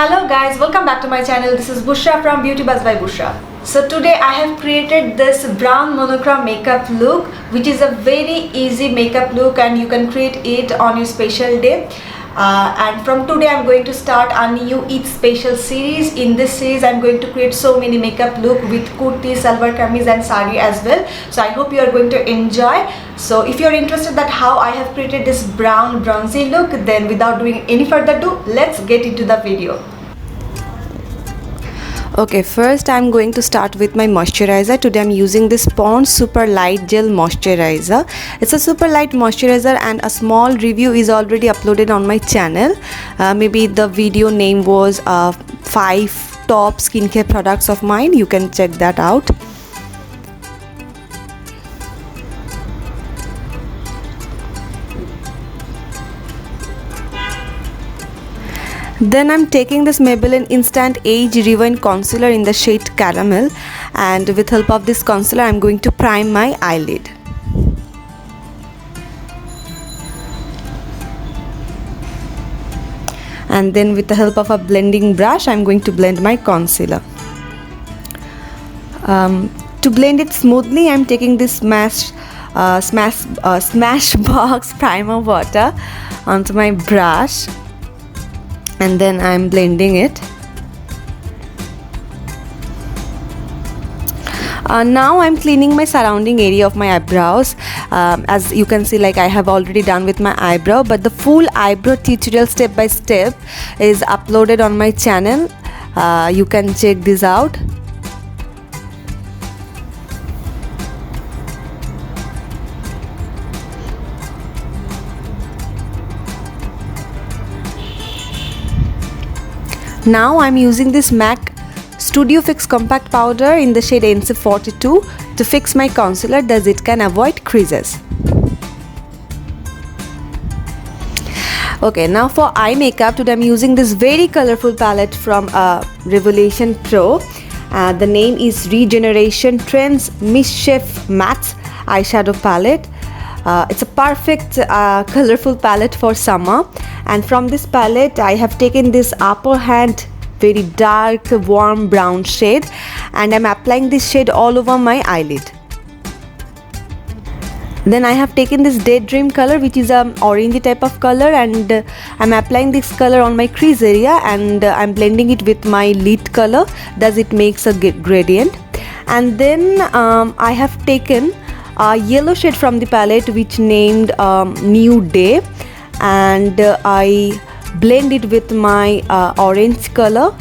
Hello guys, welcome back to my channel. This is Bushra from Beauty Buzz by Bushra. So today I have created this brown monochrome makeup look, which is a very easy makeup look and you can create it on your special day. And from today I'm going to start a new Eid special series. In this series I'm going to create so many makeup look with kurti, salwar kameez and sari as well. So I hope you are going to enjoy. So if you're interested that how I have created this brown bronzy look, then without doing any further ado, let's get into the video. Okay, first I'm going to start with my moisturizer. Today I'm using this Pond's Super Light Gel Moisturizer. It's a super light moisturizer and a small review is already uploaded on my channel. Maybe the video name was 5 top skincare products of mine. You can check that out. Then I'm taking this Maybelline Instant Age Rewind Concealer in the shade Caramel, and with help of this concealer I'm going to prime my eyelid. And then with the help of a blending brush I'm going to blend my concealer. To blend it smoothly I'm taking this Smashbox Primer Water onto my brush, and then I'm blending it. Now I'm cleaning my surrounding area of my eyebrows. As you can see, like I have already done with my eyebrow, but the full eyebrow tutorial step by step is uploaded on my channel. You can check this out. Now I'm using this MAC Studio Fix Compact Powder in the shade NC42 to fix my concealer, thus it can avoid creases. Okay, now for eye makeup, today I'm using this very colorful palette from Revolution Pro. The name is Regeneration Trends Mischief Matte Eyeshadow Palette. It's a perfect colorful palette for summer, and from this palette I have taken this upper hand very dark warm brown shade and I'm applying this shade all over my eyelid. Then I have taken this Daydream color, which is an orangey type of color, and I'm applying this color on my crease area and I'm blending it with my lid color, thus it makes a gradient. And then I have taken a yellow shade from the palette which named New Day, and I blend it with my orange color.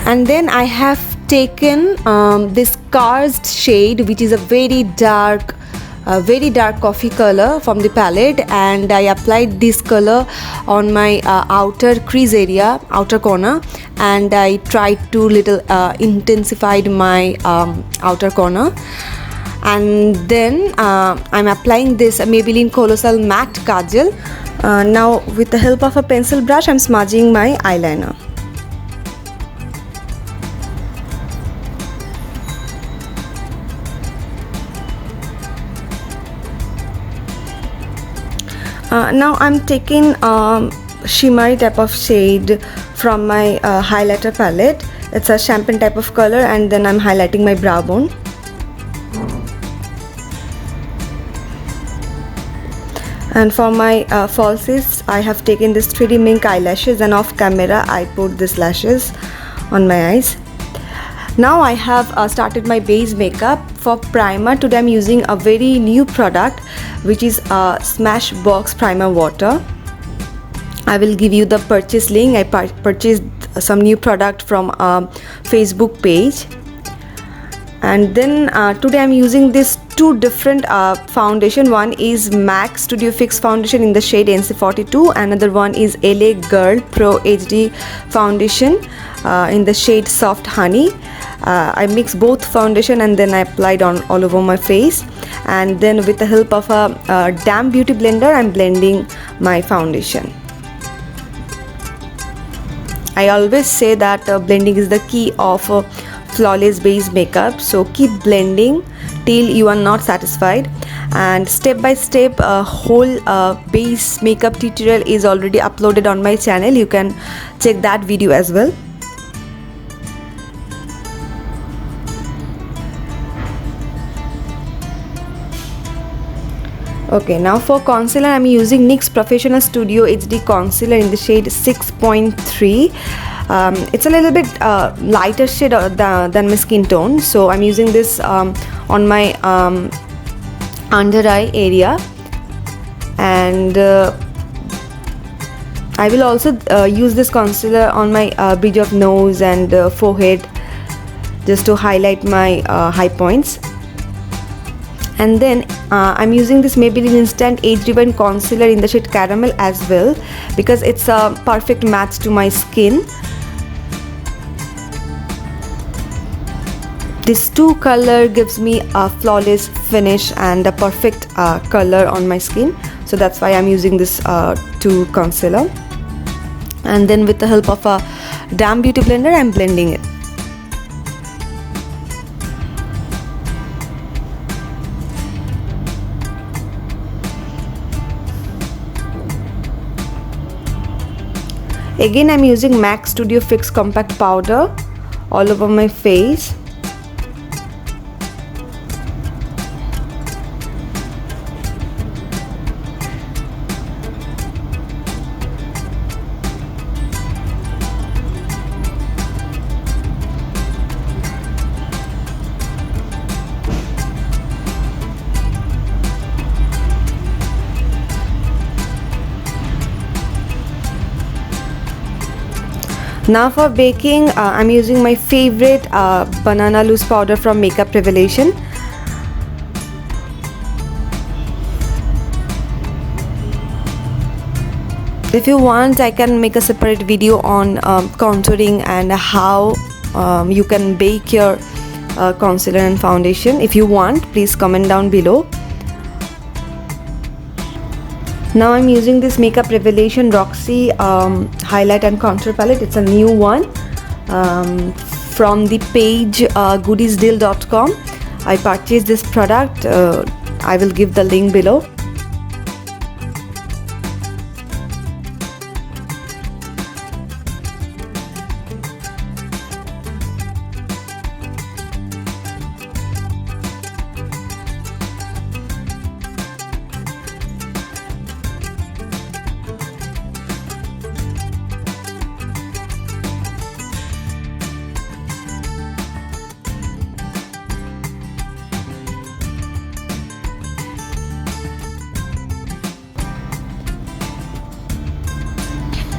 And then I have taken this Karst shade, which is a very dark coffee color from the palette, and I applied this color on my outer crease area, outer corner, and I tried to little intensified my outer corner. And then I'm applying this Maybelline Colossal Matte Kajal. Now with the help of a pencil brush I'm smudging my eyeliner. Now I'm taking shimmery type of shade from my highlighter palette. It's a champagne type of color, and then I'm highlighting my brow bone. And for my falsies I have taken this 3D Mink eyelashes, and off camera I put these lashes on my eyes. Now I have started my base makeup. For primer, today I'm using a very new product which is Smashbox Primer Water. I will give you the purchase link. I purchased some new product from a Facebook page. And then today I'm using this two different foundation. One is MAC Studio Fix foundation in the shade NC42, another one is LA Girl Pro HD foundation in the shade Soft Honey. I mixed both foundation and then I applied on all over my face, and then with the help of a damp beauty blender I'm blending my foundation. I always say that blending is the key of flawless base makeup, so keep blending till you are not satisfied. And step by step whole base makeup tutorial is already uploaded on my channel. You can check that video as well. Okay, now for concealer I'm using NYX Professional Studio HD Concealer in the shade 6.3. It's a little bit lighter shade than my skin tone, so I'm using this on my under eye area, and I will also use this concealer on my bridge of nose and forehead, just to highlight my high points. And then I'm using this Maybelline Instant Age Rewind Concealer in the shade Caramel as well, because it's a perfect match to my skin. This two color gives me a flawless finish and a perfect color on my skin, so that's why I'm using this two concealer. And then with the help of a damp beauty blender, I'm blending it. Again, I'm using MAC Studio Fix Compact Powder all over my face. Now for baking, I'm using my favorite banana loose powder from Makeup Revelation. If you want, I can make a separate video on contouring and how you can bake your concealer and foundation. If you want, please comment down below. Now I'm using this Makeup Revelation Roxy highlight and contour palette. It's a new one from the page goodiesdeal.com. I purchased this product. I will give the link below.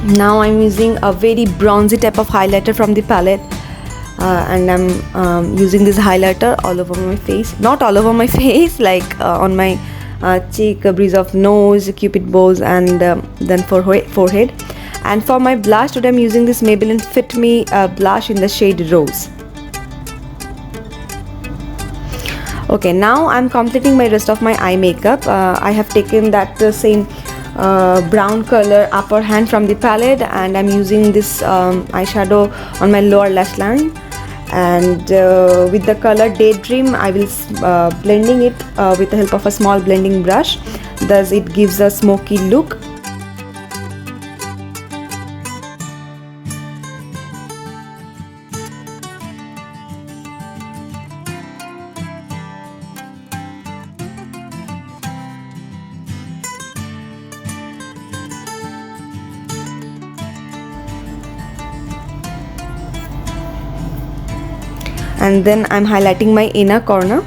Now I'm using a very bronzy type of highlighter from the palette, and I'm using this highlighter all over my face. Not all over my face, like on my cheek, bridge of nose, cupid bows, and then forehead. And for my blush, today I'm using this Maybelline Fit Me blush in the shade Rose. Okay, now I'm completing my rest of my eye makeup. I have taken that same brown color upper hand from the palette, and I'm using this eyeshadow on my lower lash line, and with the color Daydream I will blending it with the help of a small blending brush, thus it gives a smoky look. And then I'm highlighting my inner corner.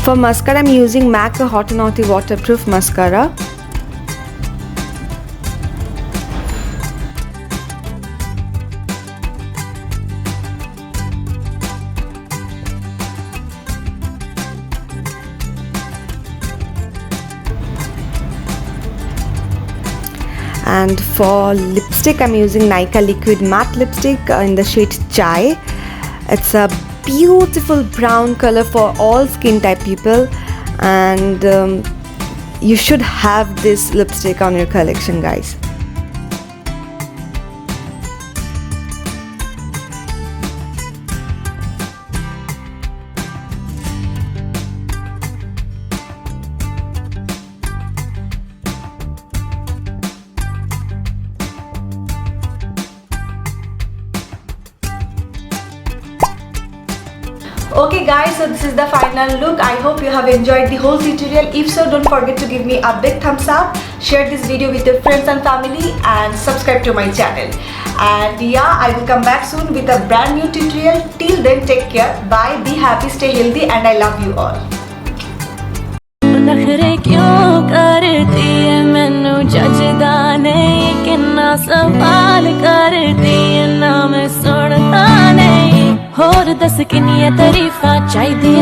For mascara, I'm using MAC Hot and Naughty Waterproof Mascara. And for lipstick, I'm using Nykaa Liquid Matte Lipstick in the shade Chai. It's a beautiful brown color for all skin type people, and you should have this lipstick on your collection, guys. Okay guys, so this is the final look. I hope you have enjoyed the whole tutorial. If so, don't forget to give me a big thumbs up, share this video with your friends and family, and subscribe to my channel. And yeah, I will come back soon with a brand new tutorial. Till then, take care. Bye, be happy, stay healthy, and I love you all. नखरे क्यों करती है मैनू जजदा नहीं किन्ना सवाल करती है ना मैं सुनता नहीं होर दस किन्नियां तारीफां चाहिदी